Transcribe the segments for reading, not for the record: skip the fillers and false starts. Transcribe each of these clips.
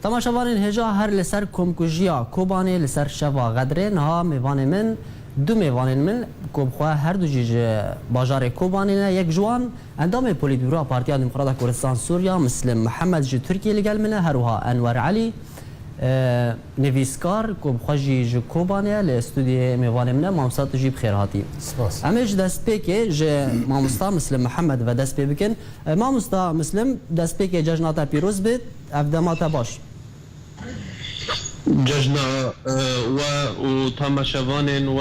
تماشاوان هجا هر لسر کمکوژیا کوبانی لسر شوا غدره نها میوان من دو میوان من کوبخوا هر دو جیج باجار کوبانی نه یک جوان اندام پولیتبیرو پارتیا دموکرات کردستان سوریا مسلم محمد جی ترکیه لگل منه هروها انور علی نویسکار کوبخوا جی کوبانی ل استودیو میوان منه مامسات جی بخیر هاتی امیش دست پیکه ج مامستا مسلم محمد و دست پی بکن مامستا مسلم دست پیکه جشناتا پیروز بید افداماتا باش ججنا و تماشاوان و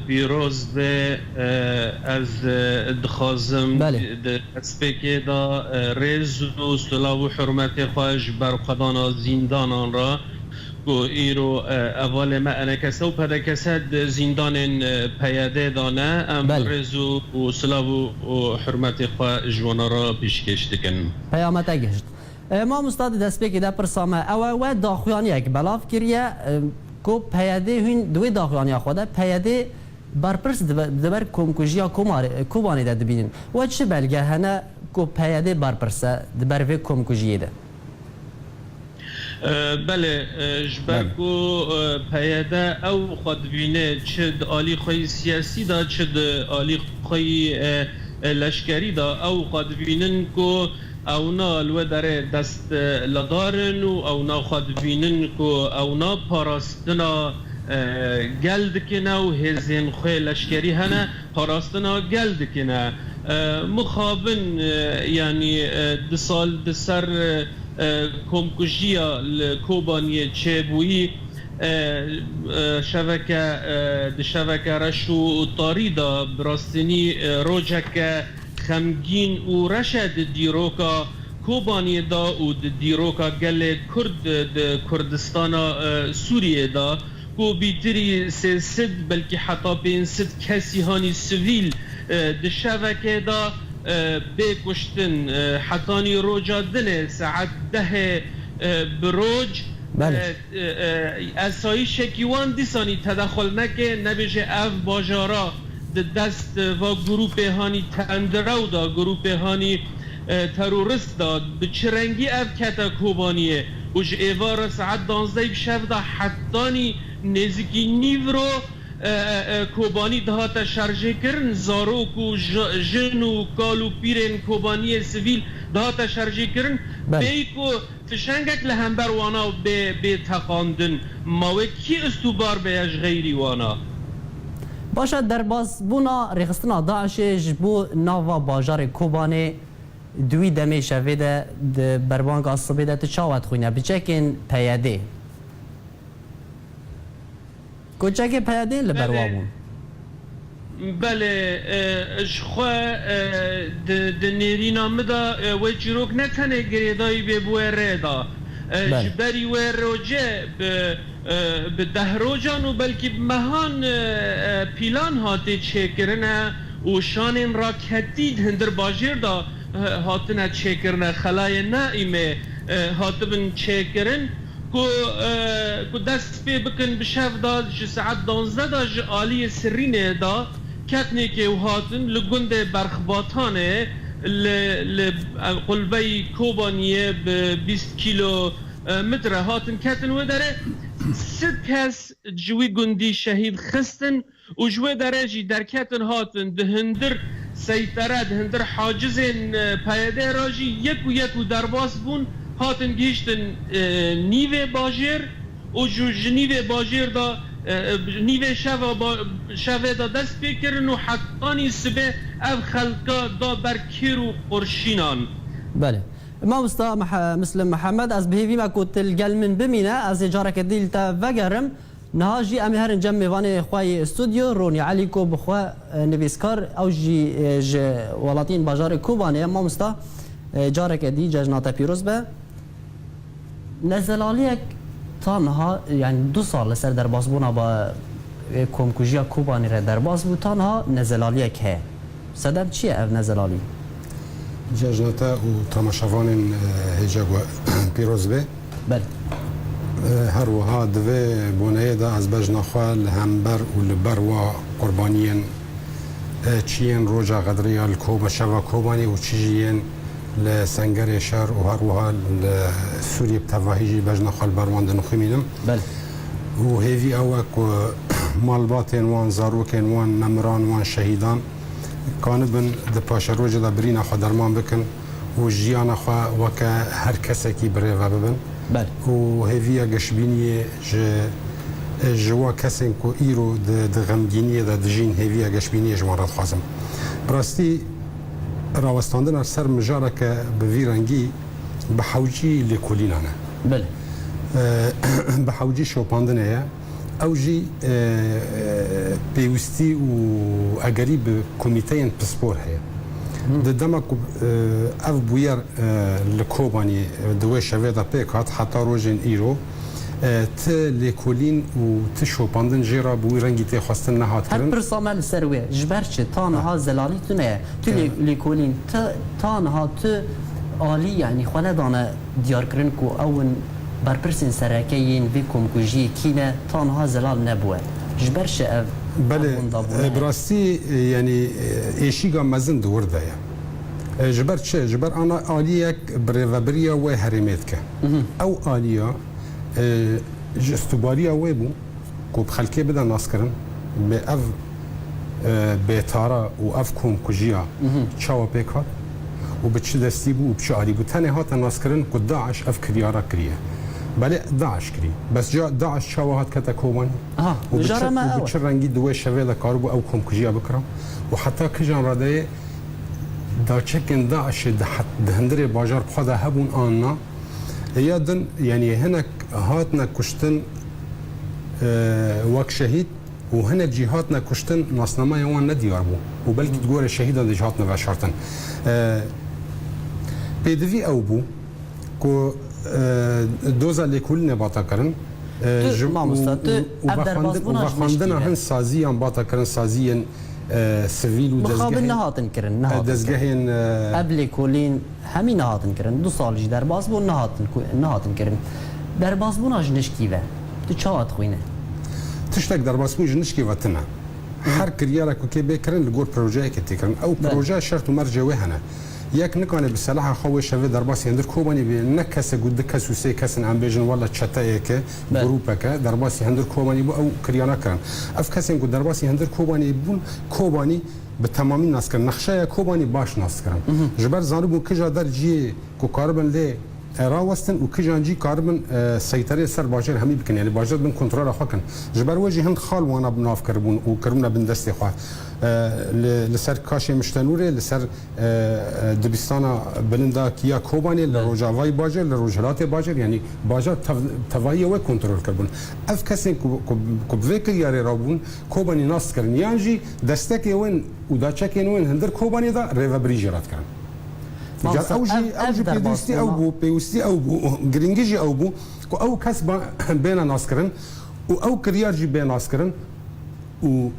پیروز به از دخازم دسپیک دا ریز و صلاح و حرمت خواهش بر خدانا زندانان را و ایرو اول ما انکسه و پدکسد زندان پیاده دانه ام ریز و صلاح و حرمت خواهش جوانا را پیشکش دکن پیامت گشت ما مستاد دست بگی در پرسامه او و داخوانی یک بلاف کریه کو پیاده هین دوی داخوانی خود پیاده برپرس دبر کمکوژیا کوبانی ده دبینن و چه بلگه هنه کو پیاده برپرسه دبر وی کمکوژیه ده بله جبرکو پیاده او خود بینه چه آلی خوی سیاسی دا چه آلی خوی لشکری دا او خود بینن کو اونا لو داره دست لدارن و اونا خود بینن کو اونا پاراستنا گلد کنه و هزین خوی لشکری هنه پاراستنا گلد کنه مخابن یعنی دو سال دسر کمکوژیا کوبانی چه بویی شبکه رشو طاری دا براستنی روجک خمگین و رشد دیروکا کوبانی دا و دیروکا گل کردستان سوریه دا کو بیتری سد بلکه حتی بین سد کسی هانی سویل دشوکه دا بکشتن حتانی روجا دنه ساعت 10 بروج اسایش شکیوان دیسانی تدخل نکه نبیشه اف باجارا دست و گروپ هانی تندرو دا گروپ هانی تروریست دا به چرنگی اف کتا کوبانیه وش ایوار ساعت 12 بشف دا حتانی نزیکی نیورو کوبانی دهات شرجه کرن زاروک و جن و کال و پیرن کوبانی سویل دهات شرجه کرن بیکو فشنگک لهمبر وانا به تقاندن ماوه کی استوبار بیش غیری وانا باشد در باز بونا رخصتنا داعش جبو ناوا باجار کوبانه دوی دمی شوه ده بربانگ اصابه ده تشاوت خوینه بچکن پیاده کچک پیاده لبروابون بله اشخوا ده نیرینا مدا و چیروک نتنه گریدایی به بوه ریدا جبری و روجه به دهروجان و بلکه مهان پیلان هاته چه کرنه و شان راکتید هندر باجر دا هاتنه چه کرنه خلای نائمه هاتبن چه کرن کو دست پی بکن بشف دا ساعت 12 دا آلی سرینه دا کتنه که هاتن لگند برخباتانه قلبه کوبانیه به 20 کیلو متر هاتن کتن و داره 100 کس جوی گندی شهید خستن و جوی داره جی در کتن هاتن ده هندر سیطره ده هندر حاجز پیاده راجی یک و درباس بون هاتن گیشتن نیوه باجر و جو نیوه باجر دا نیوه شوه دا دست بکرن و حقانی سبه او خلقا دا برکر و قرشینان بله ما مستا مسلم محمد از بهیوی ما کوتل گل من بمینه از اجاره دیل تا وگرم نهاجی امی هرن جمع میوان خوای استودیو رونی علی کو بخوا نویسکار او جی ولاتین باجار کوبانه ما مستا جاره دی جشنات پیروز به نزلالیک تانها یعنی 2 سال سر در بازبونا با کمکوژیا کوبانی را در باز بود تانها نزلالیک هه سبب چیه او نزلالی؟ جشناتا و تماشاوان هجاب پیروز به بله هر وها دوی بونه دا از بجناخوال همبر و لبر و قربانیین چین روجا قدریال کوبا شوا کوبانی و چیجین لسنگر شهر و هروها لسوريا بتفاهيجي بجنا خال بروان دنخمينم بله و هيفي اوك مالباتين وان زاروكين وان نمران وان شهيدان كان بن د پاشروج دا برينا خو درمان بكن و جيانا خو وكا هر كسكي بريفا ببن بله و هيفي گشبيني جوا کسین کو ایرو د غمگینی د جین هیوی گشبینی جوارات خازم براستی راوستاندن سر مجاره که به ویرنگی به حوجی لکولینانه بله به حوجی شوپاندنه او جی پیوستی و اگری به کمیته پسپور هیا د دمک اف بویر لکوبانی دوی شوه دا پیکات حتی روژین ایرو ت لکولین و ت شوپاندن جیرا بوی رنگی تی خواستن نهات هر کرن پرسامل سروی جبرچه تانها زلالی تونه تو لیکولین تانها تو عالی یعنی خاله دانه دیار کرن کو اون برپرسین سرکیین ویکم کجی کینه تانها زلال نبوه جبرچه بله براستی یعنی ایشیگا مزن دور دایا جبر چه جبر انا عالیک بریوبریا و هریمت که او عالیا استوباریا و بو کو بخلکه بدا ناس کرن به اف بیتارا و اف کوم کجیا چاوا پیکات و به چه دستی بو و به چه عالی بو تنه هات ناس کرن کو داعش اف کریارا کریه بله داعش کری بس جا داعش چاوا هات کتا کومانی و به چه رنگی دوی شوه دا کارو بو او کوم کجیا بکرم و حتی کجان راده دا چکن داعش دهندر باجار بخدا هبون آننا یادن یعنی هنک هاتنا کشتن وک شهید و هنک جی هاتنا کشتن ناسنامه یوان ندیار بو و بلکه تگور شهیدان دیج هاتنا وشارتن پیدوی او بو که دوزا لیکول نباتا کرن و بخاندن هن سازیان باتا کرن سازیان سویل و مخابن نهاتن کرن دزگهین قبل کولین همین نهاتن کرن 2 سال جی در باز بون نهاتن کرن در باز بون اجنش کیوه تو چاوت خوینه تشتک در باز بون اجنش کیوه تنه هر کریارا که که بکرن لگور پروژه که تکرن او پروژه شرط و مرجع وهنه یک نکنه به صلاح خواه شوه در باز یندر کوبانی به نکس گود کس و سه کس ام بیجن والا چتایه که گروپه که در باز یندر کوبانی بو او کریانا کرن اف کسی گود در باز یندر کوبانی بون کوبانی به تمامی ناس کرن نقشه کوبانی باش ناس کرن جبر زانو بو کجا در جی کو کاربن لی راوستن و کجان جی کاربن سیطره سر باجر همی بکن یعنی باجر بن کنترل خو کن جبر وجه هند خال وانا بناف کربون و کرمنا بن دست خو لسر کاش مشتنوره لسر دبستان بلندا کیا کوبانی لروجاوای باجر لروجلات باجر یعنی باجر توایی و کنترل کربون اف کسی کو بوک یاری رابون کوبانی ناس کرن یانجی دستک یون و دا چکین ون هندر کوبانی دا ریو بریجرات کرن اوجی پیوستی او بو گرینگی او بو کو او کس بین ناس کرن و او کریار جی بین ناس کرن و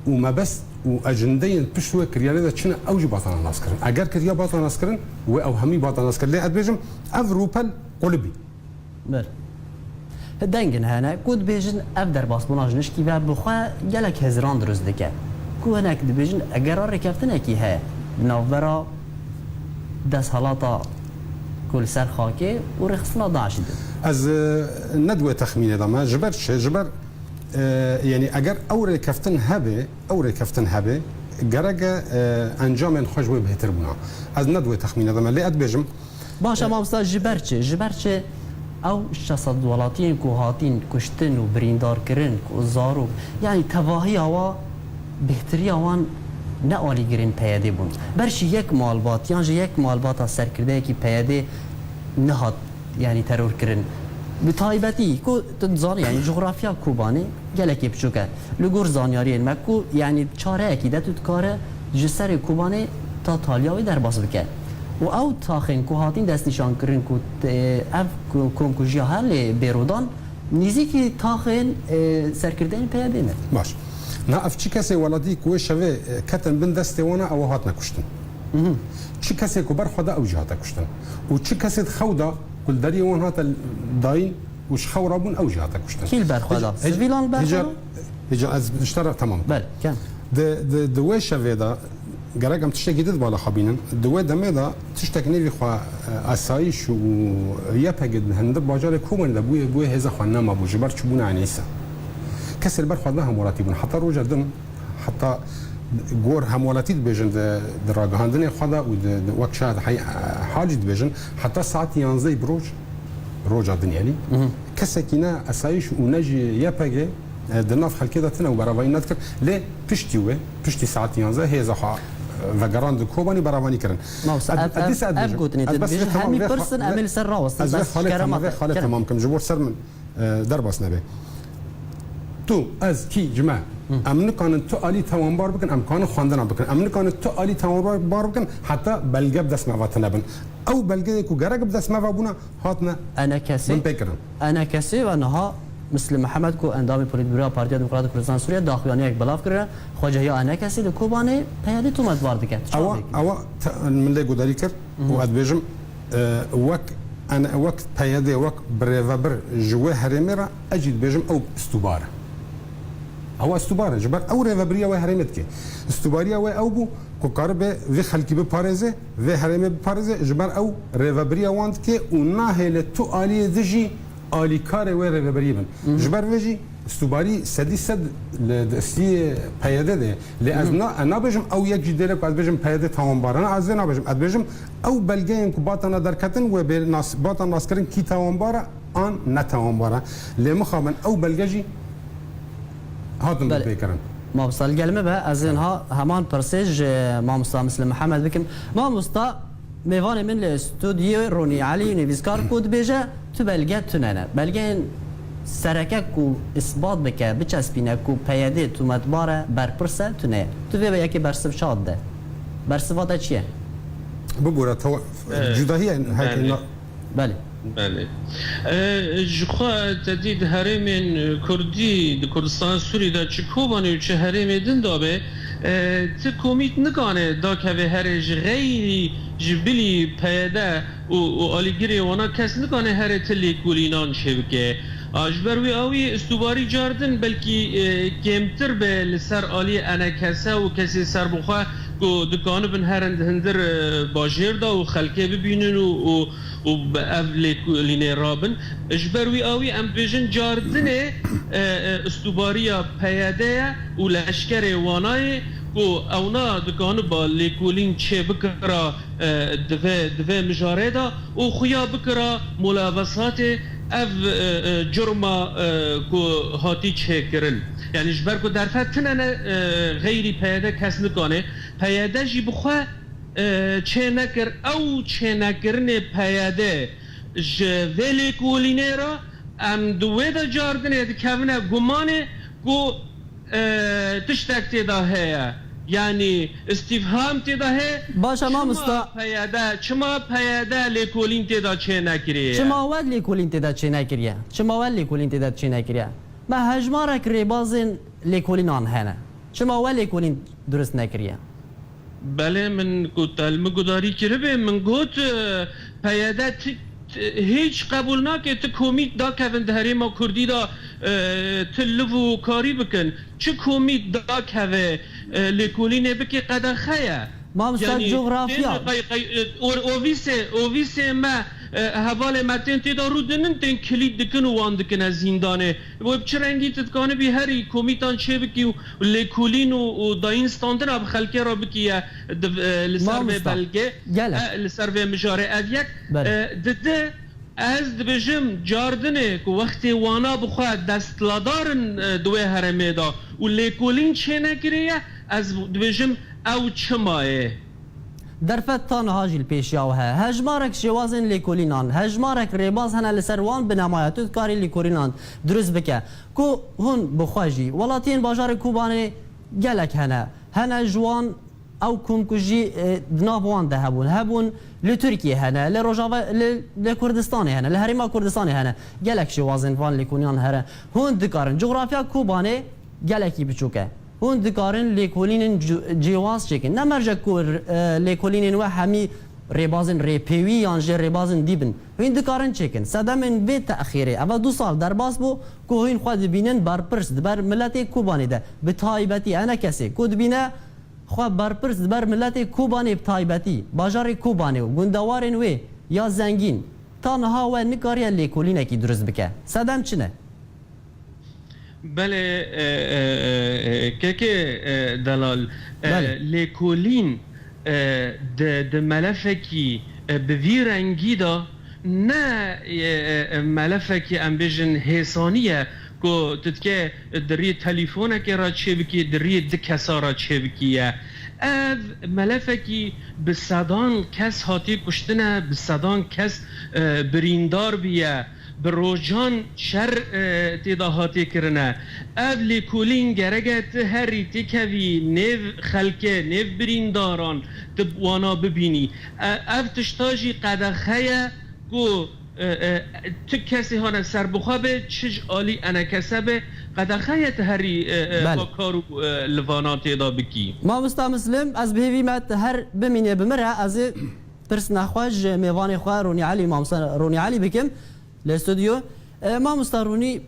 ما بس و اجندين بشوي كريالي دا چنه اوجي باطن ناس کرن اگر كريا باطن ناس کرن و او همي باطن ناس کرن لي ادبيجم افروبل قلبي بل دنگن هنا كود بيجن افدر باس بوناجنش كي بخوا جلك هزران درز دكه كو هناك دبيجن اگر ركفتنا كي ها نوفرا دس حالاتا كل سر خاكي ورخصنا داعش از ندوه تخمين دما جبر يعني اگر اور کفتن هبه گرگه انجام خوش و بهتر بونا از ندوه تخمین دما لی ادبیجم باشه ما مستا جبرچه او شصد ولاتین کو هاتین کشتن و بریندار کرن کو زارو یعنی تواهی هوا بهتری اوان نه عالی گرین پیاده بون برش یک مالبات یعنی یک مالبات از سرکرده کی پیاده نهاد یعنی ترور کرن بتایبتی کو تزانی یعنی جغرافیا کوبانی گلکی بچوکه لگور زانیاری مکو یعنی چاره اکیده تو کاره جسر کوبانی تا تالیاوی در باز بکه و او تاخین کو هاتین دستیشان کرن کو اف کوم کوجیا هل بیرودان نزیکی تاخین سرکردن پیاده نه باش نه اف چی کسی ولادی کو شوه کتن بن دسته وانا او هات نکشتن چی کسی کو بر خدا او جهات کشتن و چی کسی خودا كل داري وان هات داين وش خورابون او جهات كشتن كيل برخدا سيفيلان برخدا هجا از اشترى تمام بل كان د ويش فيدا گرگم تشتکی دید بالا خبینن دوی دمه دا تشتک نوی خواه اسایش و یا پگید هنده باجار کومن دا بوی هزا خواه نما بو جبر چبون عنیسا کسی بر خود همولاتی بون حتی روژا دن حتی گور همولاتی بیجن در راگهاندن خدا و وقت شاید حاجی بیجن حتی ساعت 11 بروج روجا دنیالی کسی که نه اسایش و نجی یا پگه دناف خلکی داتنا و براوانی ندکر لی پشتی ساعت 11 هزا خواه و گراند کوبانی براوانی کردن. اب گوتنی تبیش همی پرسن عمل سر راست. از خاله تمام کم جبور سر من در باس نبی. تو از کی جمع امن کانن تو علی توانبار بکن امکان خواندن بکن امن کانن تو علی توانبار بکن حتی بلگه بدست موات نبن او بلگه کو گرگ بدست موات بونا هاتنا من بکرم انا کسی و نها مثل محمد کو اندام پولیتبیرو پارتی دموکرات کردستان سوریه داخلیانی یک بلاف کرده خواجه یا انا کسی لکوبانه پیاده تو مدوار بکرد او من لی گوداری کرد و اد بیجم انا وقت پیاده وقت بر جوه هرمی را اجید بیجم او استوباره او استوباره جبر او ریوبریا و هرمت که استوباریا و او بو کو قربه و خلکی به پارزه و هرمه به پارزه جبر او ریوبریا واند که اون نه تو عالی دجی عالی کار و ریوبری بن جبر وجی استوباری سدی صد لدستی پیاده ده لازنا انا بجم او یک جدیره کو از بجم پیاده تمام بارانه از نه بجم از بجم او بلگه کو باتنا درکتن و به ناس باتنا ناس کردن کی تمام باره آن نه تمام باره لمخابن او بلگجی هاتم بکرم ما وصل گلمه به از اینها همان پرسیج ما مستا مثل محمد بکم ما مستا میوان من استودیو رونی علی نویسکار کود بیجه تو بلگه تننه بلگه سرکه کو اثبات بکه بچسبینه کو پیاده تو مدباره برپرسه تنه تو به یکی برسف شاد ده برسفاته چیه؟ ببوره تو جداهی هاکی بله بله جخوا تدید هرم کردی کردستان سوری دا چه کوبانی و چه هرم دن دابه ت کومیت نکانه دا که به هرج غیری جبلی پیاده و آلیگیری وانا کس نکانه هر تلی کولینان شبکه اجبروی آوی استوباری جاردن بلکی کمتر به لسر آلی انا کسه و کسی سر بخواه کو دکان بن هرند هندر باجر دا و خلکه ببینن و به اول لینه رابن اجبروی آوی ام بیژن جاردنه استوباریا پیاده و لشکر وانای کو اونا دکان با لیکولین چه بکرا دو مجاره دا و خویا بکرا ملابسات اف جرما کو هاتی چه کرن یعنی جبر کو در فتنه غیری پیاده کس نکانه پیاده جی بخواه چه نکر او چه نکرن پیاده جویلی کولینه را ام دوی دا جاردنه دکونه گمانه کو تشتک تیدا هیا یعنی استفهام تیدا هیا باشه ما مستا چما پیاده لیکولین تیدا چه نکریه چما ود لیکولین تیدا چه نکریه چما ود لیکولین تیدا چه نکریه ما هجمارک ریبازین لیکولین آن هنه چما ود لیکولین درست نکریه بله من گفت المگوداری کرده من گفت پیاده هیچ قبول نکه تو کمیت دا که وندهری ما کردی دا تلو کاری بکن چه کمیت دا که لیکولینه بکی قدر خیه ما مستد جغرافیا اویسه ما حوال متن تیدا رو دنن تن کلید دکن و وان دکن از زندانه و چه رنگی تدکانه بی هری کمیتان چه بکی و لیکولین و داین ستاندن اب خلکه را بکی لسر به بلگه لسر به مجاره ادیک دده از دبجم جاردنه که وقتی وانا بخواه دستلادارن دوی هرمه دا و لیکولین چه نگریه از دبجم او چمایه در فتان هاجیل پیشیاوه هجمارک شوازن لیکولینان هجمارک ریباز هنه لسروان بنمایتو کاری لیکولینان درست بکه کو هون بخواجی ولاتین باجار کوبانه گلک هنه جوان او کمکوجی دنابوان ده هبون لترکیه هنه لروجاوا لکردستان هنه لهریما کردستان هنه گلک شوازن وان لیکولینان هره هون دکارن جغرافیا کوبانه گلکی بچوکه هون دکارن لیکولین جواز چکن نمرجه کور لیکولین و همی ریبازن ریپیوی یانجه ریبازن دیبن هون دکارن چکن صدامن به تأخیره اول 2 سال در باز بو که هون خود بینن بر پرس بر ملت کوبانی ده به تایبتی انا کسی کود بینه خو برپرس بر ملت کوبانی بتایبتی باجار کوبانی و گندوارن وی یا زنگین تنها و نکاری لیکولینه کی درست بکه صدم چنه بله که دلال لیکولین د ملفکی به وی رنگی دا نه ملفکی ام بیجن حسانیه که تدکه دری تلیفونه که را چه بکی دری دکسا را چه بکیه اف ملفکی به صدان کس هاتی کشتنه به صدان کس بریندار بیه به روجان شر تیدا هاتی کرنه اف لیکولین گرگت هری تکوی نیو خلکه نیو برینداران تبوانا ببینی اف تشتاجی قدخه گو تو کسی ها سر بخوابه چج آلی انا کسبه قدخه هری با کارو لوانات دا بکی ما مستا مسلم از بهوی مت هر بمینه بمره از پرس نخواج میوان خواه رونی علی رونی علی بکم لاستودیو ما مستا رونی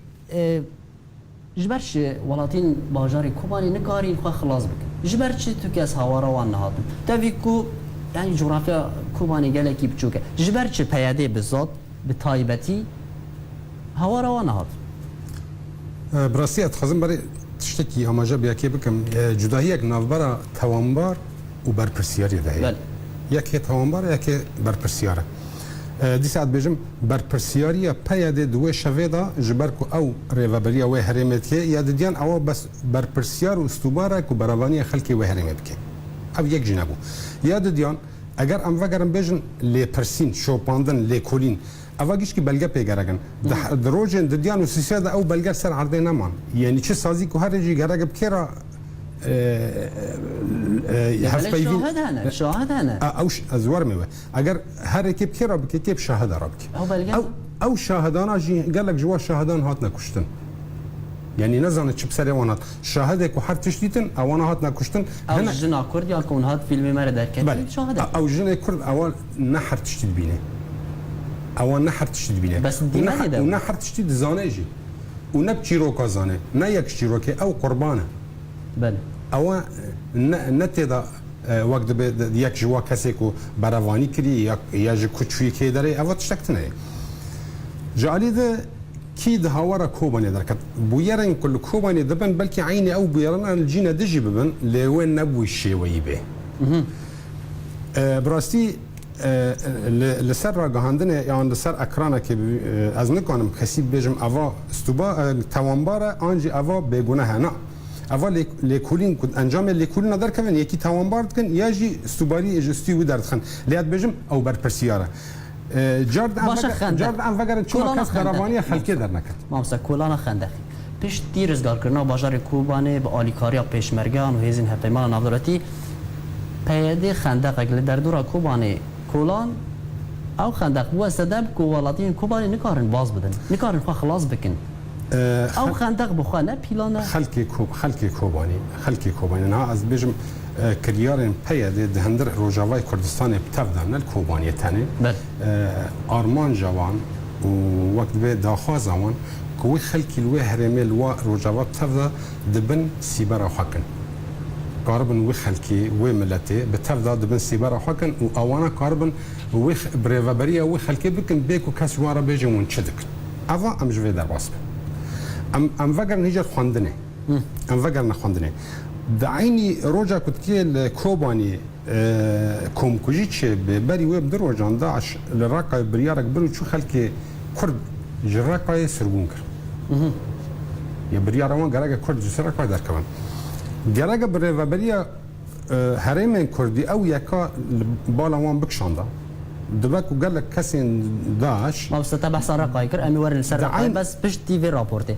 جبرش ولاتین باجاری کوبانی نکاری خواه خلاص بکن جبرش تو کس هوا روان نهاتن تاویکو يعني جغرافيا كوباني قال لك بتشوكه جبرتش بيادي بالضبط بتايبتي هوا روانا هات براسي اتخزم بري تشتكي اما جاب ياكي بكم جداهيك نافبرا توانبار وبربرسياري ده ياكي توانبار ياكي بربرسياره دي ساعت بيجم بربرسياري بيادي دو شفيدا جبركو او ريفابريا وهرمتكي يا ديان او بس بربرسيار واستوبارك وبرافانيه خلكي وهرمتكي او یک جنبو یاد دیان اگر ام وگرم بیجن لی پرسین شوپاندن لی کولین اواگیش کی بلگه پیگرگن دروجن دیان و سیسیاد او بلگه سر عرضه نمان یعنی چه سازی که هر جی گرگ بکرا شاهد هنه اوش ازور میوه اگر هر کی بکرا بکی کی شاهد رابکی او شاهدانا جی قالك جوا شاهدان هات نکشتن يعني نزانه چه بسری وانات شاهده که هر تشتیتن اوان هات نکشتن او جنا کرد یا کون هات فیلم مره درکتی شاهده او جنا کرد اول نحر تشتید بینه اوان نحر تشتید بینه بس دیمه ده و نحر تشتید زانه جی و نب چیروکا زانه نه یک چیروکه او قربانه بله او نتیدا وقت به یک جوا کسی که براوانی کری یا جو کچوی که داره او تشتکتنه جالی ده کی ده هوارا کوبانی درکت بویرن کل کوبانی دبن بلکه عینی او بویرن الجینا دجی ببن لوین نبوی شیوی به براستی لسر را گهاندنه یا لسر اکرانه که از نکنم کسی بجم اوا استوبا توانباره آنجی اوا بگونه نه اوا لیکولین کد انجام لیکولین در کن یکی توانبار کن یا جی استوباری اجستی و درد خن لیات بجم او برپرسیاره جارد ام وگرن چون کس دروانی خلکی در نکرد مامسا کولانا خندقی پیش دیرزگار کردن بازار کوبانه به آلیکاریا پیشمرگان و هزین هپیمان نافدراتی پیاده خندق اگل در دورا کوبانه کولان او خندق بو سبب کو ولاتین کوبانه نکارن باز بدن نکارن خو خلاص بکن او خندق بخوا نه پیلانه خلکی کوبانی نه از بجم کریارن پیاده دهندر روجاوای کردستان بتفدن الکوبانی تنه آرمان جوان و وقت به داخل زمان کوی خلکی لوی هرمل و روجاوا بتفدا دبن سیبرا حکن قاربن و خلکی و ملته بتفدا دبن سیبرا حکن و آوانا قاربن و بریوبریا و خلکی بکن بیکو کس وارا بیجمون چدک اوا ام جوی در واسه ام وگر نیجر خواندنه ام وگر نخواندنه دعيني روجا كتكي الكوباني كومكوجي تشي بري ويب دروجان داعش للراقة بريارك برو شو خلكي كرد جراقة سربونكر يا بريارا وان قراقة كرد جسراقة دار كمان قراقة بريا هريمين كردي او يكا بالا وان بكشاندا دباك وقال لك كاسين داعش ما بس تتابع سراقة يكر امي ورن سراقة بس بش تي في رابورتي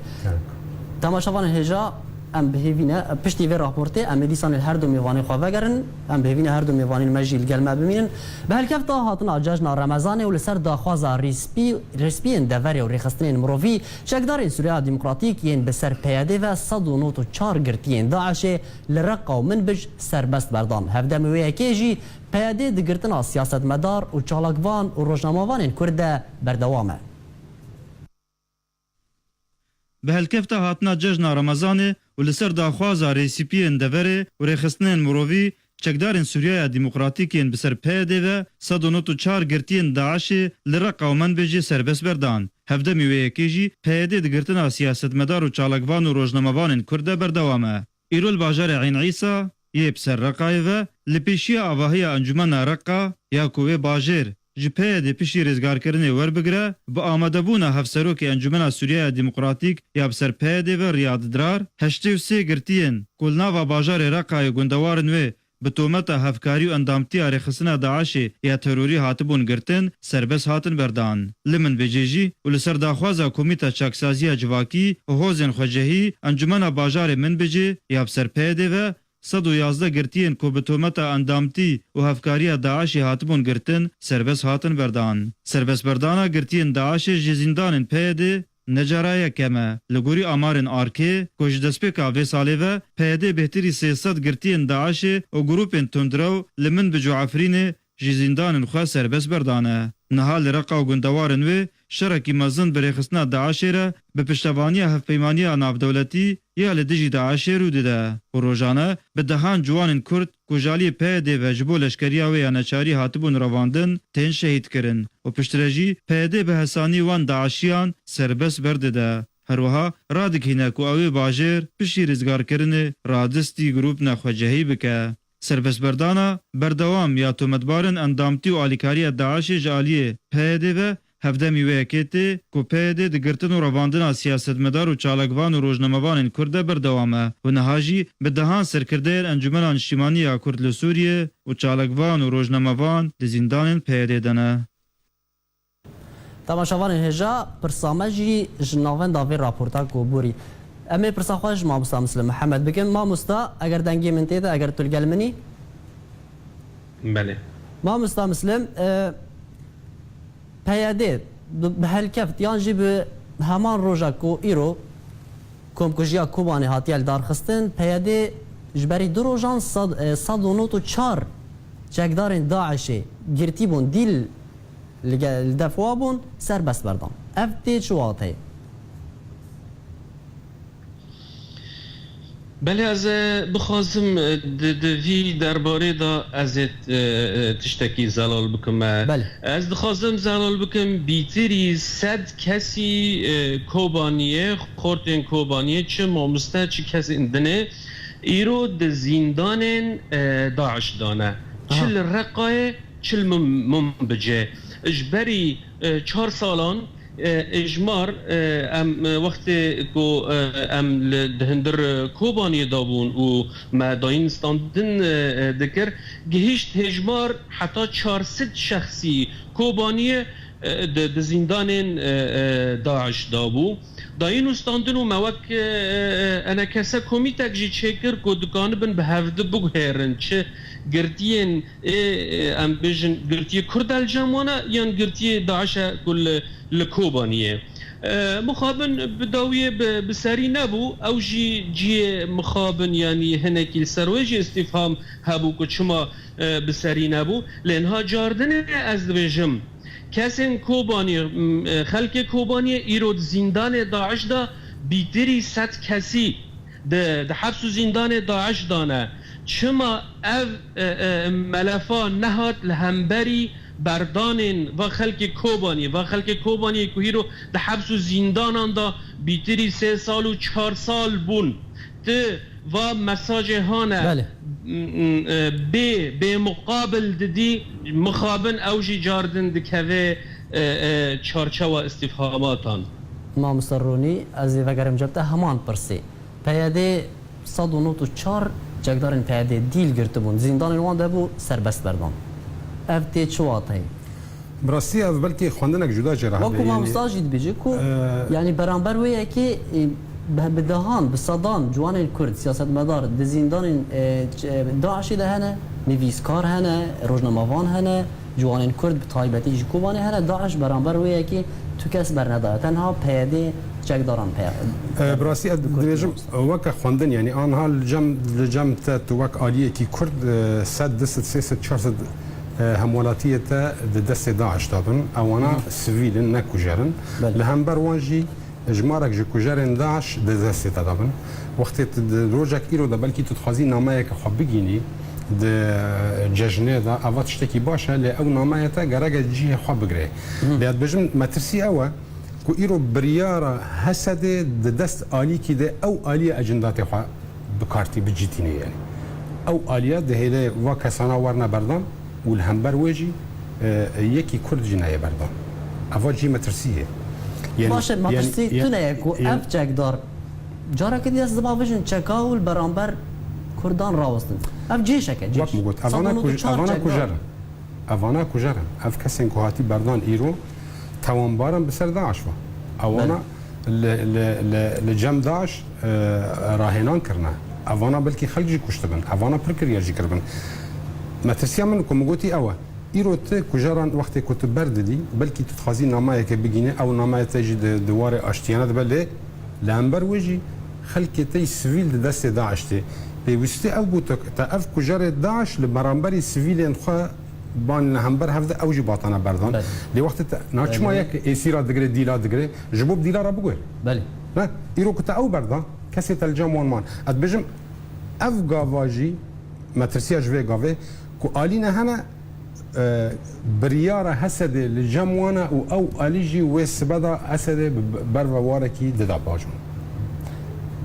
تماشافان الهجا ام بهیوینه پشتی و راپورته ام دیسان هر دو میوانی خواه وگرن ام بهیوینه هر دو میوانی مجیل گلمه بمینن به هلکف تا هاتنا جشن رمضان و لسر داخواز ریسپی اندوری و ریخستین مروفی شکدار سوریه دموکراتیک ین به سر پیاده و 194 گرتین داعش لرقا و منبج سربست بردان هفده مویه کیجی پیاده دگرتنا سیاست مدار و چالاکوان و روشناموان کرده بردوامه به هلکفتا هاتنا ججنا رمضان و لسر داخوازا ریسیپین دوره و ریخستنین مرووی چکدارین سوریای دموکراتیکین بسر پیده و 194 گرتین داعش لرقا و منبجی سربس بردان. هفده میوه یکیجی پیده دگرتنا سیاست مدار و چالکوان و روزناموان کرده بردوامه. ایرول باجار عین عیسا یه بسر رقای و لپیشی آواهی انجمن رقا یا کوه باجر جپه دی پیشی رزگار کرنه ور بگره با آمده بونا هفسروک انجمن سوریای دموکراتیک یا بسر پیده و ریاد درار 83 گرتین کلنا و باجار رقای گندوارن و به تومت هفکاری و اندامتی آرخصنا داعش یا تروری هاتبون گرتن سربس هاتن بردان. لمن بجیجی و لسر داخوازا کمیتا چاکسازی جواکی و حوزن خوجهی انجمن باجار من بجی یا بسر پیده و 111 گرتین کو به تومت اندامتی و هفکاری داعش هاتبون گرتن سربس هاتن بردان. سربس بردانا گرتین داعش جزیندان پیده نجارای کمه لگوری آمارن آرکه کش دسپیکا و ساله و پیده بهتری 300 گرتین داعش و گروپین تندرو لمن بجو عفرین جزیندان خواه سربس بردانه. نهال رقا و گندوارن و شرکی مزن بریخستنا داعش را به پشتوانی هفپیمانی ناف دولتی یا لدجی داعش رو دیده و روزانه به دهان جوان کرد کجالی پیده و جبو لشکریا و یا نچاری هاتبون رواندن تین شهید کرن و پشترجی پیده به حسانی وان داعشیان سربس برده. هروها رادکینه کو اوی باجر پشی رزگار کرنه رادستی گروپ نخوجهی بکه. سربس بردانا بردوام یا تومتبارن اندامتی و آلیکاری داعش جالیه پیده و هفده میوه کتی کو پیده دگرتن و رواندن سیاست مدار و چالکوان و روزناموان کرده بردوامه و نهاجی به دهان سرکرده انجمن انشتیمانی کرد لسوریه و چالکوان و روزناموان دزیندان پیده دنه. تماشاوان هجا پرسامجی جناوان داوی راپورتا کو بوری امی پرساخواج ما مستا مسلم محمد بکن ما مستا اگر دنگی من تیده اگر تلگل منی بله ما مستا مسلم پیاده به هلکفت یانجی به همان روژا کو ایرو کمکجیا کوبانی هاتیال دارخستن پیاده جبری دو روژان 194 چکدارین داعشی گرتی بون دیل لدفوا بون سر بس بردان افتی چواته بله از بخوازم دوی درباره دا از تشتکی زلال بکم بله. از دخوازم زلال بکم بیتری 100 کسی کوبانیه خورتین کوبانیه چه مامسته چه کسی اندنه ایرو د زیندان داعش دانه چل رقای چل منبجه اجبری 4 سالان اجمار ام وقت کو ام دهندر کوبانی دابون و ما داین استاندن دکر گهشت اجمار حتی 400 شخصی کوبانی د زندان داعش دابو داین استاندن و موک انا کسا کمیتک جی چکر کو دکان بن به هفته بگهرن چه گرتین ام بیجن گرتی کرد الجمانه یا گرتی داعش کل لکوبانیه مخابن بداویه بسری نبو او جی مخابن یعنی هنکی سرویج استفهام هبو که چما بسری نبو لانها جاردن از دویجم کسین کوبانی خلق کوبانی ایرود زندان داعش دا بیتری 100 کسی ده حبس زندان داعش دانه چما او ملفا نهاد لهمبری بردان و خلق کوبانی که هیرو ده حبس و زندان دا بیتری 3 سال و 4 سال بون ده و مساج هانه به مقابل ددی مخابن اوجی جاردن دکوه چارچه و استفهاماتان ما مصرونی از وگرم جبته همان پرسی پیاده 194 جگدارن پیاده دیل گرته بون زندان وان ده بو سربست بردان افتی چواته براستی از بلکه خواندنک جدا جراحه وکو ما مستاجید بیجی کو یعنی برانبر ویه که بدهان بصدان جوان کرد سیاست مدار د زندان داعشی ده هنه نویسکار هنه روزنامه‌وان هنه جوان کرد به تایبتی جکوبانی هنه داعش برانبر ویه که تو کس برنداره تنها پیاده چک دارن پیاده براستی درجم وک خواندن یعنی آنها لجم تا وک عالیه کی کرد 100 200 300 400 همولاتی تا دست داعش دادن اوانا سویل نکوجرن لهم بروانجی اجمارك جو كوجارن داعش دزاسي تدابن وقت روجك ايرو دا بلكي تتخازي نامايك خبيجيني د ججنه دا اوات شتكي باشا ل او نامايتا غراغا جي خبغري ليات بجم ماترسي اوا كو ايرو بريارا حسد د دست الي كي ده او الي اجندات خو بكارتي بجيتيني يعني او اليا ده هله وكسانا ورنا بردان والهمبر وجي يكي كرد جنايه بردان اوات جي ماترسيه باشه ماترسی تونه کو اف چک دار جارا که دیاز دبا ویژن چکاول برانبر کردان راوستن اف جیشه جیش وقت مگوت اوانا کجرن اف کسین که هاتی بردان ایرو توانبارن بسر داعش و اوانا لجم داعش راهنان کرنه اوانا بلکی خلجی کشته بن اوانا پرکریارجی کربن ماترسیا من که مگوتی اوه ایرو ته کجران وقتی که تو برد دی بلکی تو تخازی نامه که بگینه او نامه تجی دوار اشتیانه بله لامبر وجی خلکی تی سویل دست داعش تی پیوسته او بود تا اف کجر داعش لبرانبری سویل انخوا بان همبر هفته اوجی باطنه بردان لی وقت ناچما یک اسیرا دگره دیلا دگره جبوب دیلا را بگویر بله نه ایرو که تا او بردان کسی تلجام وان اد بجم اف گاواجی مترسیا جوی گاوه کو آلینه هنه بريارة حسد لجموانا او اليجي وسبدا حسد برواركي ددا باجون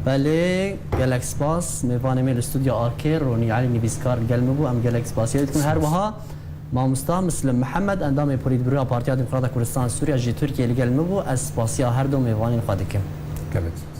بله گلکس باس میوانه میل استودیو آرکر رونی علی نویسکار گلمه بو ام گلکس باس یادتون هر وها ماموستا مسلم محمد اندام پولید برویا پارتیا دموکرات کردستان سوریا جی ترکیه گلمه بو از پاسیا هر دو میوانین خادکم گلت